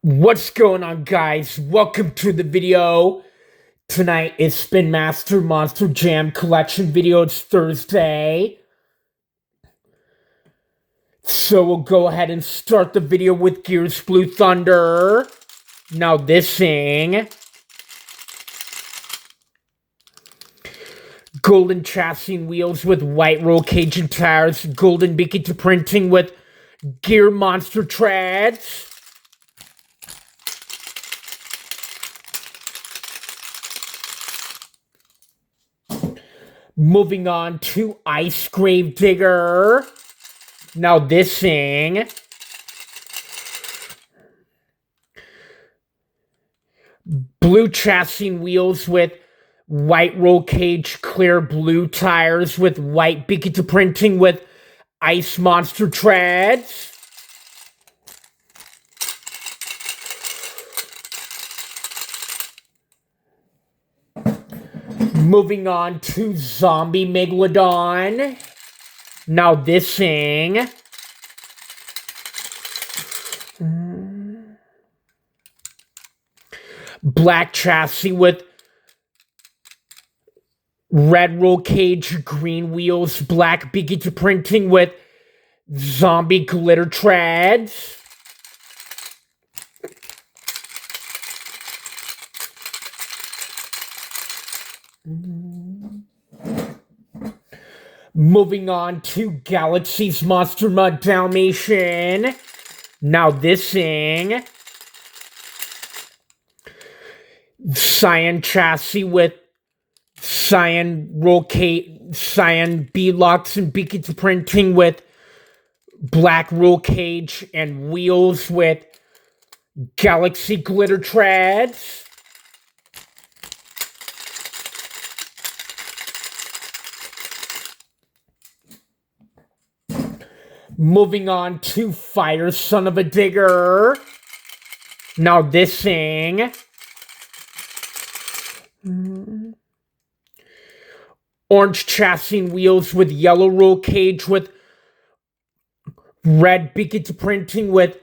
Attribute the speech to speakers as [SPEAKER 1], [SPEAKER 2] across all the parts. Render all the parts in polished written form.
[SPEAKER 1] What's going on, guys? Welcome to the video. Tonight is Spin Master Monster Jam Collection video. It's Thursday. So we'll go ahead and start the video with Gears Blue Thunder. Now this thing. Golden chassis and wheels with white roll cage and tires. Golden beacon to printing with Gear Monster treads. Moving on to Ice Grave Digger. Now this thing. Blue chassis and wheels with white roll cage, clear blue tires with white beacon to printing with Ice Monster treads. Moving on to Zombie Megalodon. Now this thing. Black chassis with red roll cage, green wheels, black beacon to printing with zombie glitter treads. Moving on to Galaxy's Monster Mud Dalmatian. Now this thing. Cyan chassis with cyan roll cage, cyan B-locks and beacon to printing with black roll cage and wheels with Galaxy glitter treads. Moving on to Fire Son of a Digger. Now this thing. Orange chassis and wheels with yellow roll cage with red beacon to printing with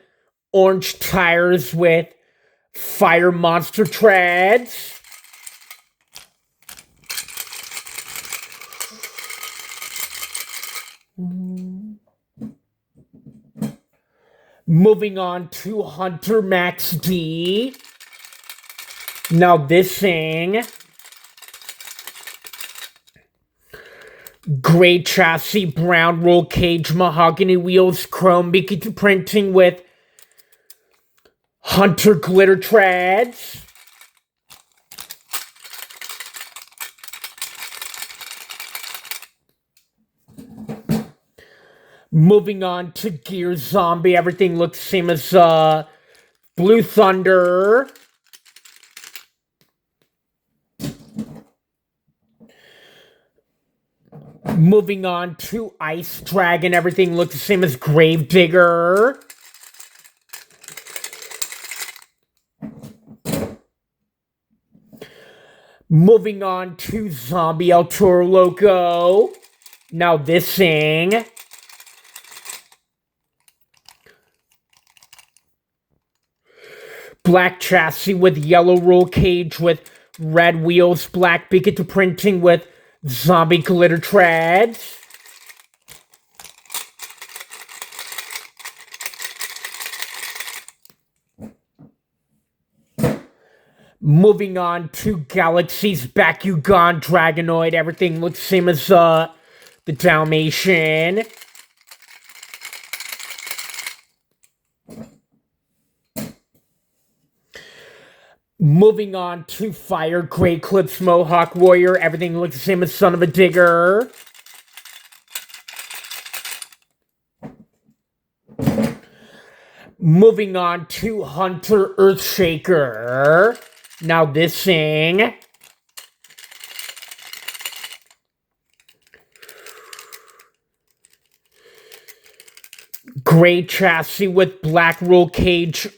[SPEAKER 1] orange tires with Fire Monster treads. Moving on to Hunter Max D. Now this thing. Gray chassis, brown roll cage, mahogany wheels, chrome beacon to printing with Hunter glitter treads. Moving on to Gear Zombie. Everything looks the same as Blue Thunder. Moving on to Ice Dragon. Everything looks the same as Grave Digger. Moving on to Zombie El Toro Loco. Now this thing. Black chassis with yellow roll cage with red wheels, black beacon to printing with zombie glitter treads. Moving on to Galaxy's Bakugan Dragonoid. Everything looks the same as the Dalmatian. Moving on to Fire Grey Clips Mohawk Warrior. Everything looks the same as Son of a Digger. Moving on to Hunter Earthshaker. Now this thing. Gray chassis with black roll cage,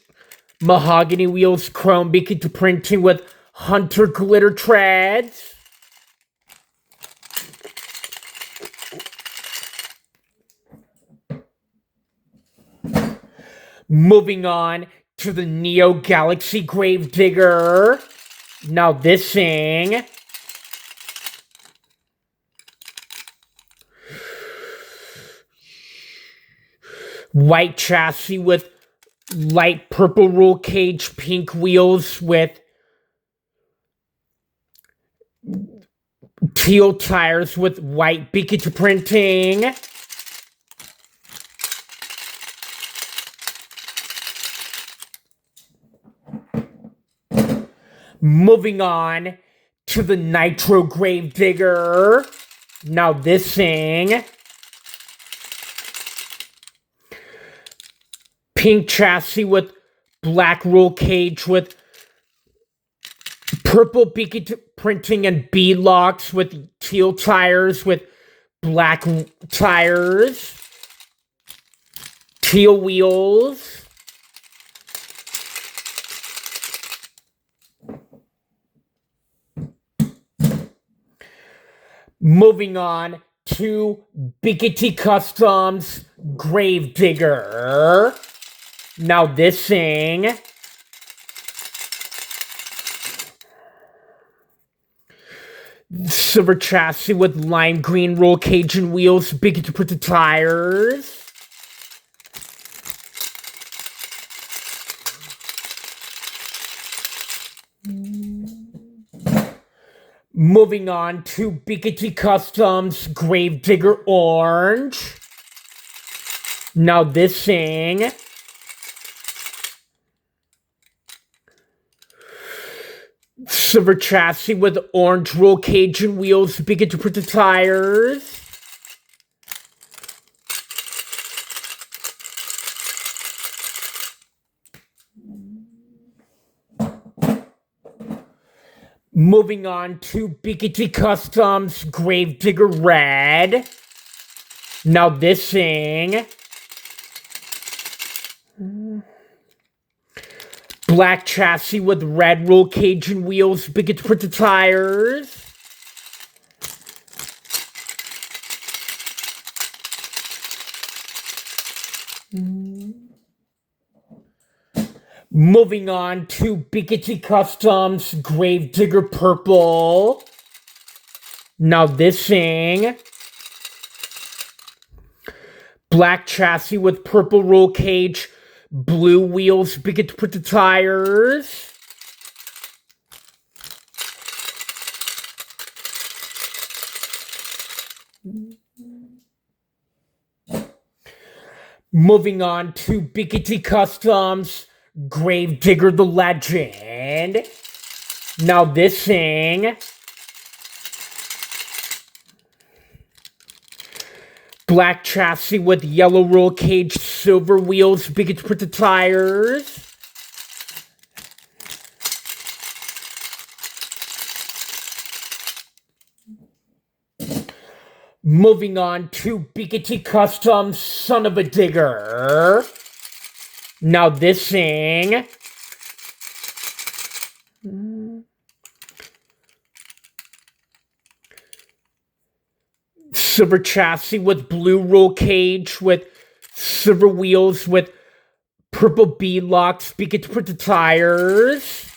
[SPEAKER 1] mahogany wheels, chrome beacon to printing with Hunter glitter treads. Moving on to the Neo Galaxy Gravedigger. Now this thing. White chassis with light purple roll cage, pink wheels with teal tires with white Pikachu printing. Moving on to the Nitro Gravedigger. Now this thing. Pink chassis with black roll cage with purple Pikachu printing and bead locks with teal tires with black tires. Teal wheels. Moving on to Pikachu Customs Gravedigger. Now this thing. Silver chassis with lime green roll cage and wheels, Pikachu printed tires. Moving on to Pikachu Customs Gravedigger Orange. Now this thing. Silver chassis with orange roll cage and wheels, Pikachu printed tires. Moving on to Pikachu Customs Gravedigger Red. Now this thing. Black chassis with red roll cage and wheels, Pikachu printed tires. Moving on to Pikachu Customs Gravedigger Purple. Now this thing. Black chassis with purple roll cage, blue wheels, Pikachu printed tires. Moving on to Pikachu Customs Gravedigger the Legend. Now this thing. Black chassis with yellow roll cage, silver wheels, Pikachu printed tires. Moving on to Pikachu Customs Son of a Digger. Now this thing. Silver chassis with blue roll cage with silver wheels with purple bead locks, Pikachu printed tires.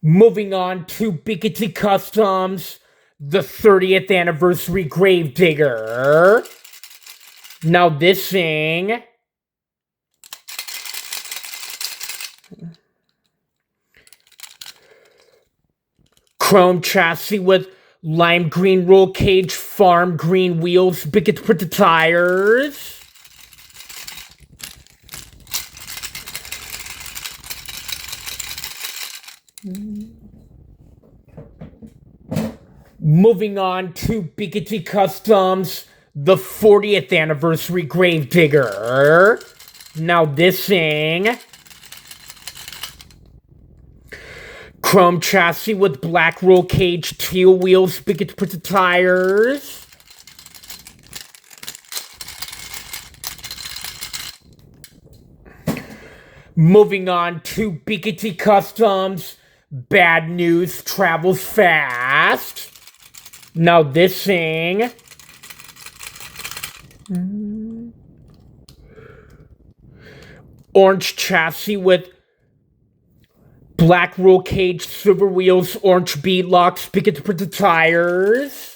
[SPEAKER 1] Moving on to Pikachu Customs, the 30th Anniversary Gravedigger. Now this thing. Chrome chassis with lime green roll cage, farm green wheels, Pikachu printed tires. Moving on to Pikachu Customs, the 40th Anniversary Gravedigger. Now this thing. Chrome chassis with black roll cage, teal wheels, Pikachu printed tires. Moving on to Pikachu Customs, Bad News Travels Fast. Now this thing. Orange chassis with black roll cage, silver wheels, orange bead locks, Bickett printed tires.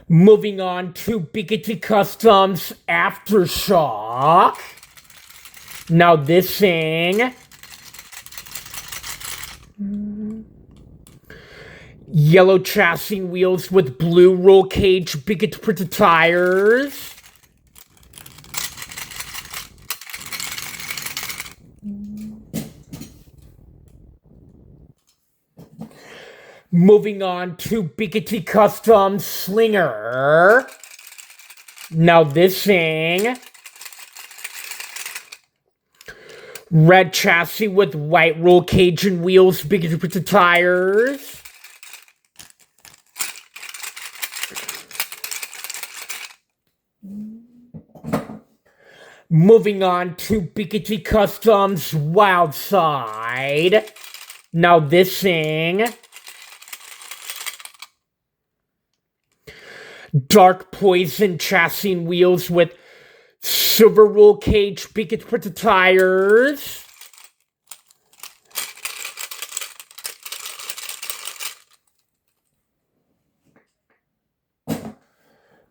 [SPEAKER 1] Moving on to Bickety Customs Aftershock. Now this thing. Yellow chassis wheels with blue roll cage, Bickett printed tires. Moving on to Bickety Customs Slinger. Now this thing. Red chassis with white roll cage and wheels, Bickety printed tires. Moving on to Bickety Customs Wild Side. Now this thing. Dark Poison chassis and wheels with silver roll cage, Bickett printed tires.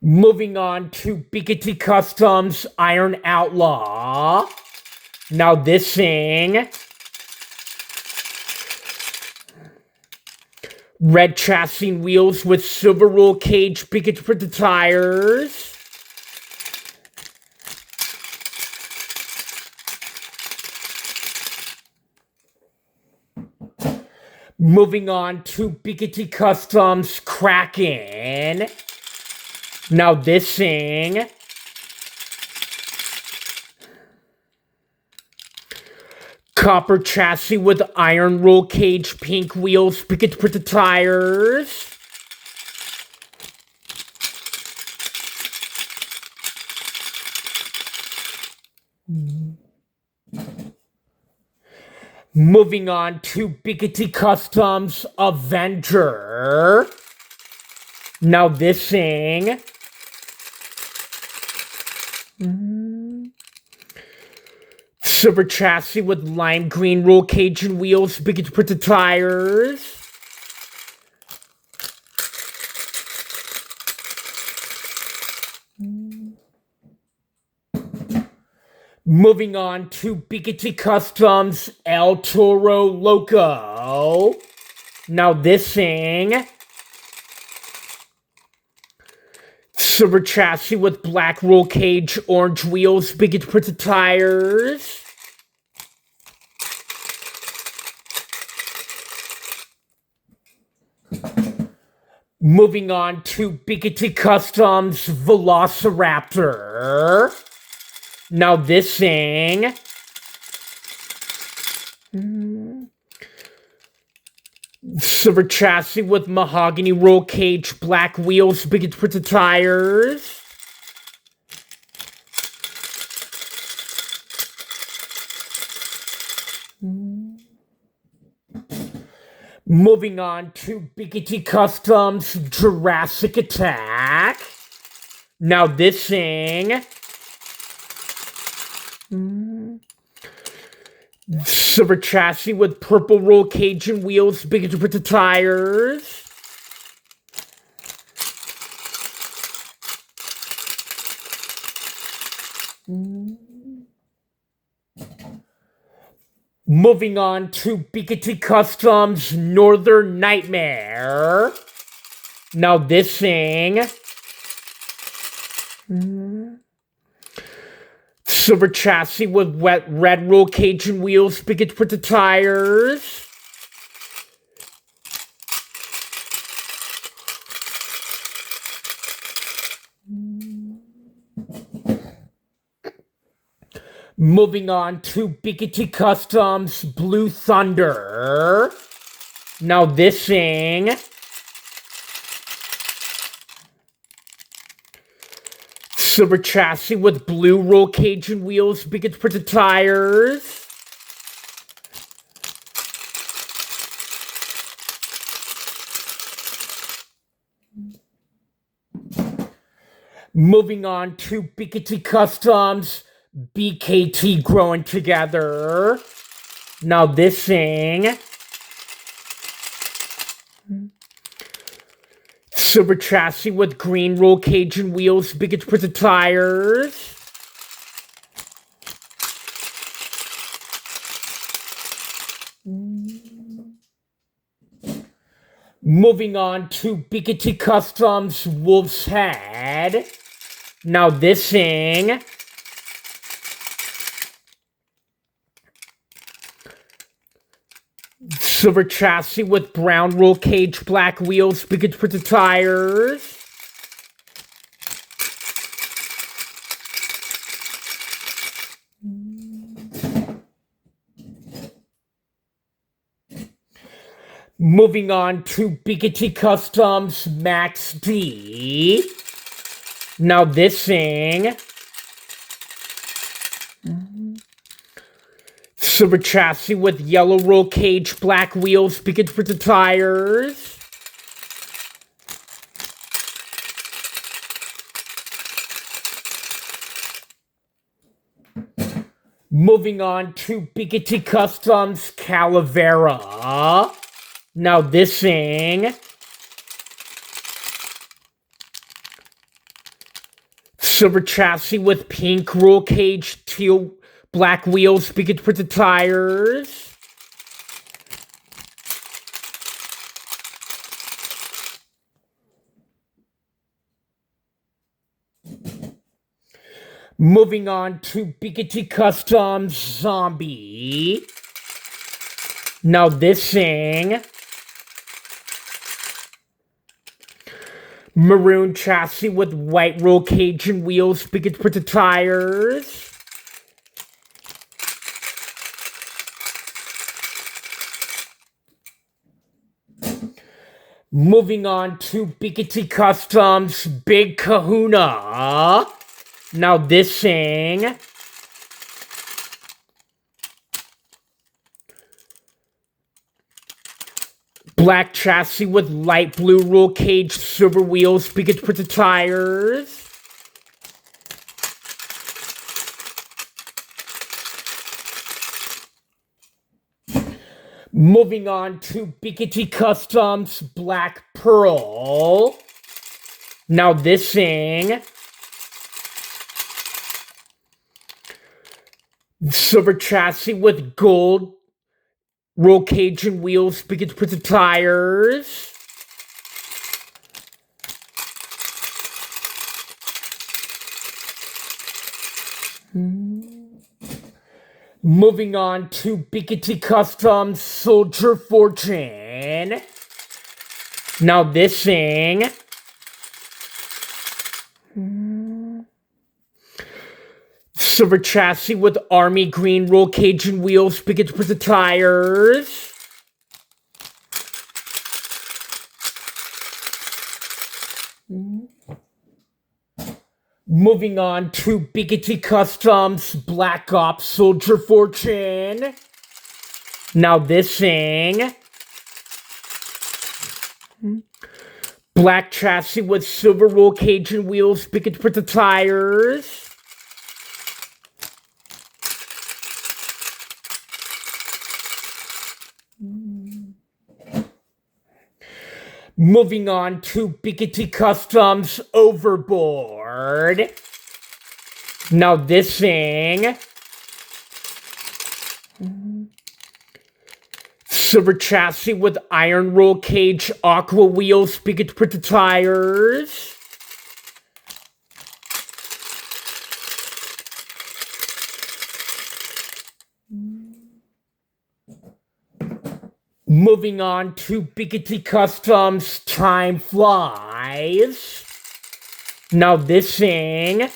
[SPEAKER 1] Moving on to Bickety Customs Iron Outlaw. Now this thing. Red chassis and wheels with silver roll cage, Bickett printed tires. Moving on to Bickety Customs Kraken. Now this thing. Copper chassis with iron roll cage, pink wheels, Bickett printed tires. Moving on to Bickety Customs Avenger. Now this thing. Silver chassis with lime green roll cage and wheels, Bickety printed tires. Moving on to Bickety Customs El Toro Loco. Now this thing. Silver chassis with black roll cage, orange wheels, Bickety printed tires. Moving on to Bickety Customs Velociraptor. Now this thing. Silver chassis with mahogany roll cage, black wheels, Bickety printed tires. Moving on to Bickety Customs Jurassic Attack. Now this thing. Silver chassis with purple roll cage and wheels, Bickety printed tires. Moving on to Bickety Customs Northern Nightmare. Now this thing. Silver chassis with red roll cage and wheels, Bickety printed tires. Moving on to Bickety Customs Blue Thunder. Now this thing. Silver chassis with blue roll cage and wheels, biggest print of tires. Moving on to BKT Customs, BKT growing together. Now this thing. Silver chassis with green roll cage and wheels, biggest print of tires. Moving on to BKT Customs, Wolf's Head. Now this thing. Silver chassis with brown roll cage, black wheels, biggest print of tires. Moving on to BKT Customs, Max D. Now this thing. Silver chassis with yellow roll cage, black wheels, biggest print of tires. Moving on to BKT Customs, Calavera. Now this thing. Silver chassis with pink roll cage, teal black wheels, biggest print of tires. Moving on to BKT Customs, Zombie. Now this thing. Maroon chassis with white roll cage and wheels, biggest print of tires. Moving on to BKT Customs, Big Kahuna. Now this thing. Black chassis with light blue roll cage, silver wheels, biggest print of tires. Moving on to BKT Customs, Black Pearl. Now this thing. Silver chassis with gold roll cage and wheels, biggest print of tires. Moving on to BKT Customs, Soldier Fortune. Now this thing. Silver chassis with army green roll cage and wheels, biggest print of tires. Moving on to BKT Customs, Black Ops Soldier Fortune. Now this thing. Black chassis with silver roll cage and wheels, biggest print of tires. Moving on to BKT Customs, Overboard. Now this thing. Silver chassis with iron roll cage, aqua wheels, biggest print of tires. Moving on to BKT Customs, Time Flies. Now this thing.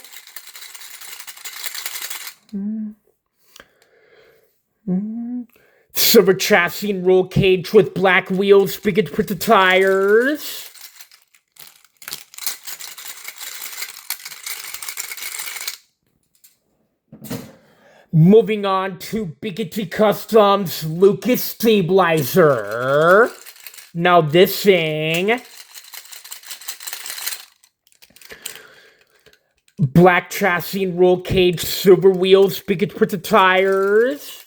[SPEAKER 1] Silver chassis and roll cage with black wheels, biggest print of tires. Moving on to Biggity Customs Lucas Stabilizer. Now this thing, black chassis and roll cage, silver wheels, Biggity printed tires.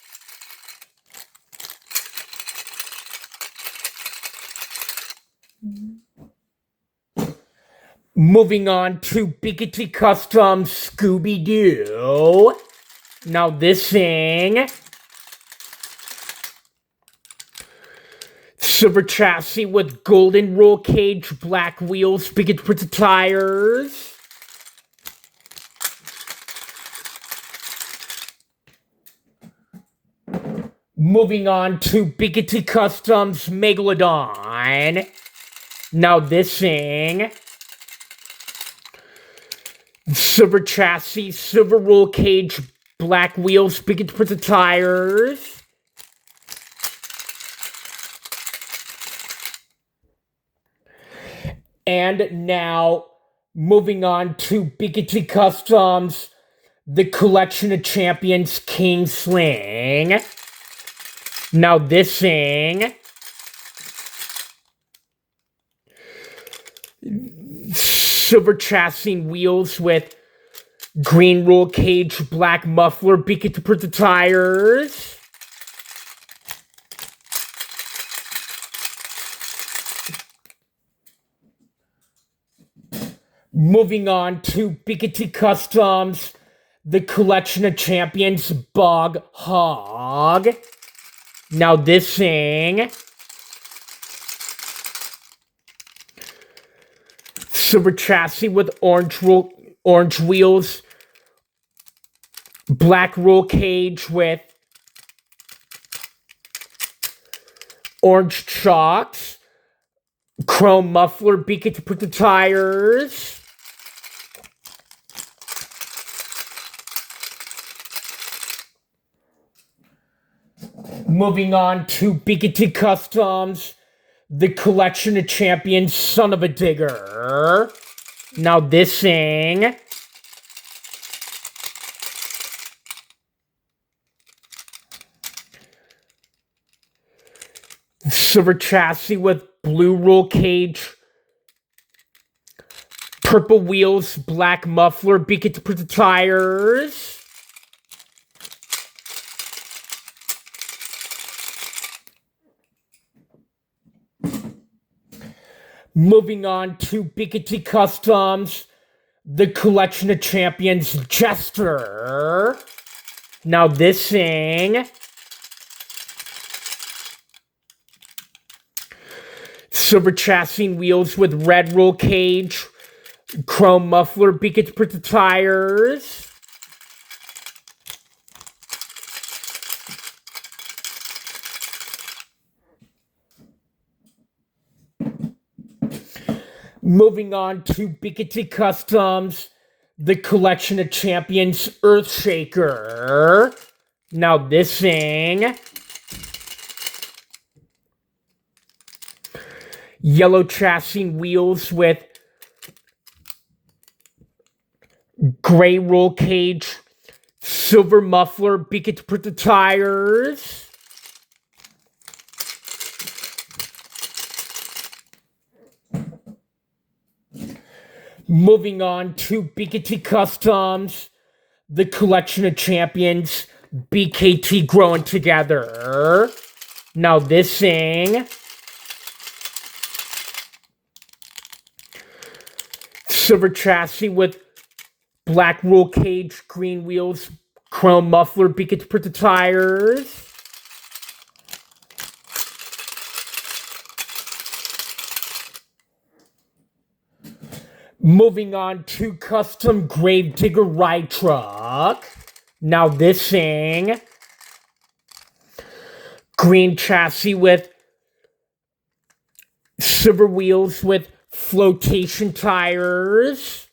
[SPEAKER 1] Moving on to Biggity Customs Scooby-Doo. Now this thing, silver chassis with golden roll cage, black wheels, Biggity printed tires. Moving on to Biggity Customs Megalodon. Now this thing, silver chassis, silver roll cage, black wheels, Biggity printed tires. And now, moving on to Biggity Customs, the Collection of Champions King Sling. Now this thing, silver chassis and wheels with green roll cage, black muffler, Biggity printed tires. Moving on to Biggity Customs, the Collection of Champions Bog Hog. Now this thing, silver chassis with orange wheels, black roll cage with orange chocks, chrome muffler, Biggity printed tires. Moving on to Biggity Customs, the Collection of Champions Son of a Digger. Now this thing, silver chassis with blue roll cage, purple wheels, black muffler, Biggity printed tires. Moving on to Biggity Customs, the Collection of Champions Jester. Now this thing, silver chassis and wheels with red roll cage, chrome muffler, Biggity printed tires. Moving on to Biggity Customs, the Collection of Champions Earthshaker. Now this thing, yellow chassis and wheels with gray roll cage, silver muffler, Biggity printed tires. Moving on to Biggity Customs, the Collection of Champions BKT Growing Together. Now this thing, silver chassis with black roll cage, green wheels, chrome muffler, Biggity printed tires. Moving on to Custom Gravedigger Ride Truck. Now this thing, green chassis with silver wheels with flotation tires,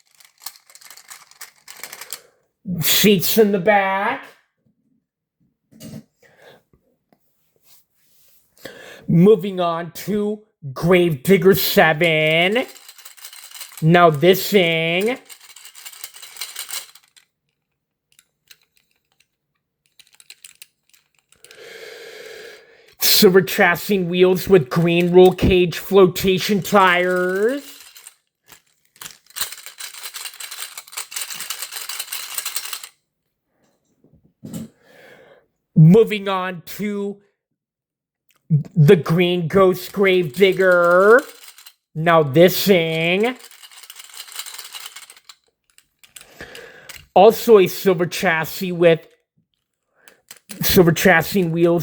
[SPEAKER 1] seats in the back. Moving on to Gravedigger 7. Now this thing, Silver chassis wheels with green roll cage flotation tires. Moving on to the green Ghost Gravedigger. Now this thing. Also a silver chassis wheels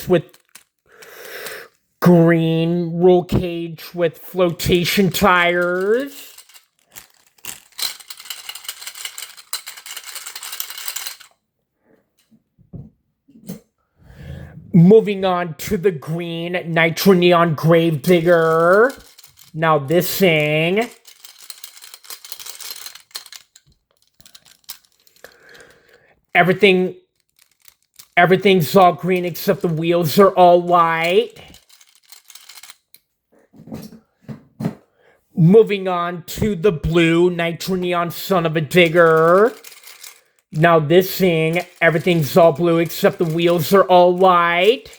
[SPEAKER 1] with green roll cage with flotation tires. Moving on to the green Nitro Neon Gravedigger. Now this thing. Everything's all green except the wheels are all white. Moving on to the blue Nitro Neon Son of a Digger. Now this thing, everything's all blue except the wheels are all white.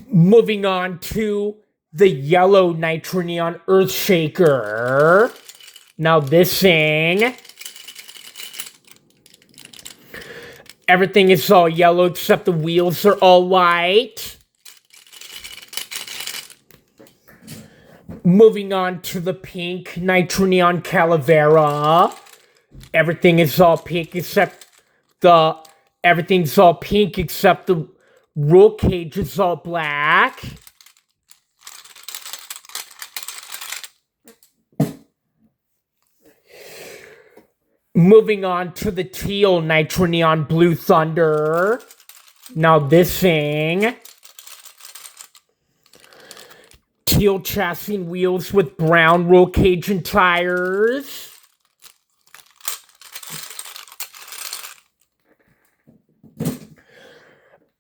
[SPEAKER 1] Moving on to the yellow Nitro Neon Earthshaker. Now this thing, everything is all yellow except the wheels are all white. Moving on to the pink Nitro Neon Calavera. Everything's all pink except the roll cage is all black. Moving on to the teal Nitro Neon Blue Thunder. Now this thing. Teal chassis and wheels with brown roll cage and tires.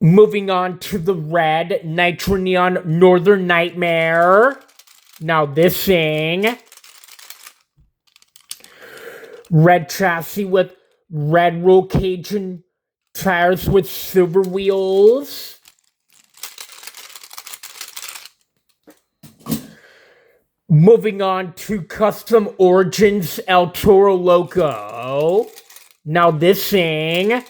[SPEAKER 1] Moving on to the red Nitro Neon Northern Nightmare. Now this thing. Red chassis with red roll cage and tires with silver wheels. Moving on to Custom Origins El Toro Loco. Now this thing.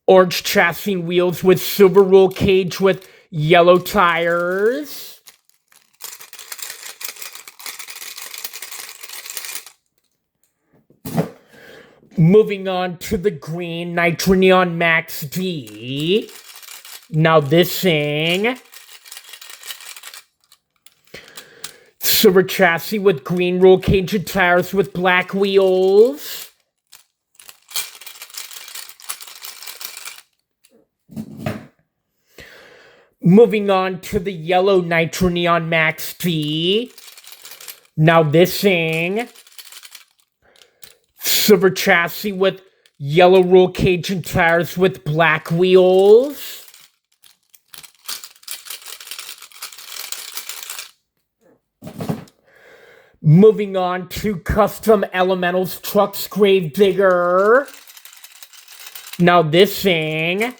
[SPEAKER 1] Orange chassis wheels with silver roll cage with yellow tires. Moving on to the green Nitro Neon Max D. Now this thing. Silver chassis with green roll cage and tires with black wheels. Moving on to the yellow Nitro Neon Max D. Now this thing. Silver chassis with yellow roll cage and tires with black wheels. Moving on to Custom Elementals Trucks Gravedigger. Now this thing.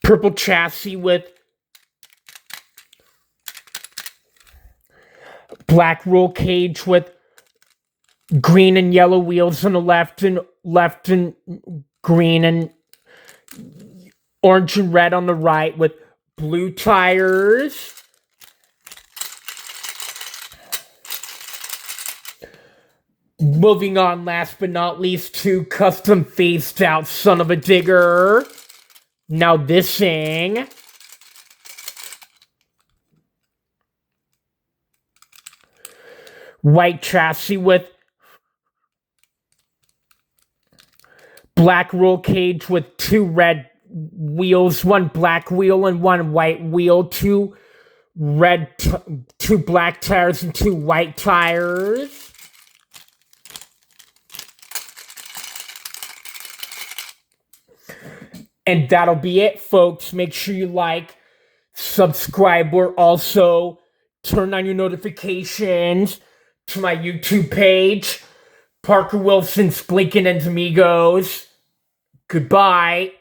[SPEAKER 1] Purple chassis with black roll cage with green and yellow wheels on the left and green and orange and red on the right with blue tires. Moving on, last but not least, to Custom Phased Out Son of a Digger. Now this thing. White chassis with black roll cage with two red wheels, one black wheel and one white wheel, two black tires and two white tires. And that'll be it, folks. Make sure you like, subscribe, or also turn on your notifications to my YouTube page, Parker Wilson's Blinking and Amigos. Goodbye.